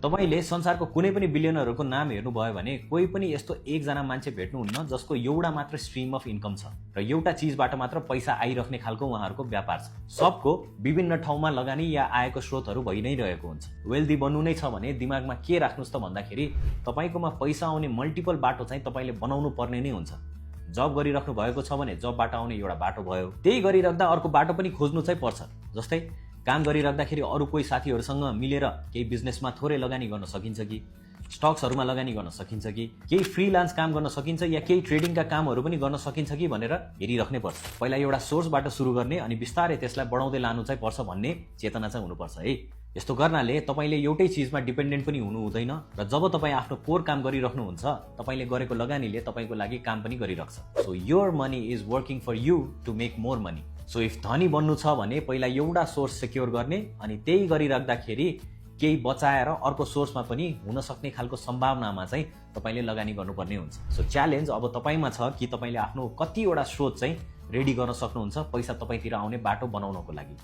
तपाईले संसारको कुनै पनि बिलियनरहरूको नाम हेर्नुभयो भने कोही पनि यस्तो एकजना मान्छे भेट्नुहुन्न जसको एउटा मात्र स्ट्रिम अफ इन्कम छ र एउटा चीजबाट मात्र पैसा आइराख्ने खालको उहाँहरूको व्यापार छ। सबको विभिन्न ठाउँमा लगानी या आयको स्रोतहरू भइ नै रहेको हुन्छ। वेल्दी बन्नु नै छ भने दिमागमा के राख्नुस् त भन्दाखेरि तपाईकोमा पैसा आउने मल्टिपल बाटो चाहिँ तपाईले बनाउनु पर्ने नै हुन्छ। जब गरिराख्नु भएको छ भने जबबाट आउने एउटा बाटो भयो, त्यही गरिराख्दा अर्को बाटो पनि खोज्नु चाहिँ पर्छ। जस्तै काम गरिराख्दाखेरि अरू कोही साथीहरूसँग मिलेर केही बिजनेसमा थोरै लगानी गर्न सकिन्छ कि स्टक्सहरूमा लगानी गर्न सकिन्छ कि केही फ्रीलान्स काम गर्न सकिन्छ या केही ट्रेडिङका कामहरू पनि गर्न सकिन्छ कि भनेर हेरिराख्नै पर्छ। पहिला एउटा सोर्सबाट सुरु गर्ने अनि बिस्तारै त्यसलाई बढाउँदै लानु चाहिँ पर्छ भन्ने चेतना चाहिँ हुनुपर्छ है। यस्तो गर्नाले तपाईले एउटै चीजमा डिपेन्डेन्ट पनि हुनु हुँदैन र जब तपाई आफ्नो कोर काम गरिराख्नुहुन्छ तपाईले गरेको लगानीले तपाईको लागि काम पनि गरिराख्छ। So your money is working for you to make more money. So if धनी बन्नु छ भने पहिला एउटा सोर्स सिक्योर गर्ने अनि त्यही गरिराख्दाखेरि केही बचाएर अर्को सोर्समा पनि हुन सक्ने खालको सम्भावनामा चाहिँ तपाईले लगानी गर्नुपर्ने हुन्छ। सो च्यालेन्ज अब तपाईमा छ कि तपाईले आफ्नो कतिवटा स्रोत चाहिँ रेडी गर्न सक्नुहुन्छ पैसा तपाईतिर आउने बाटो बनाउनको लागि।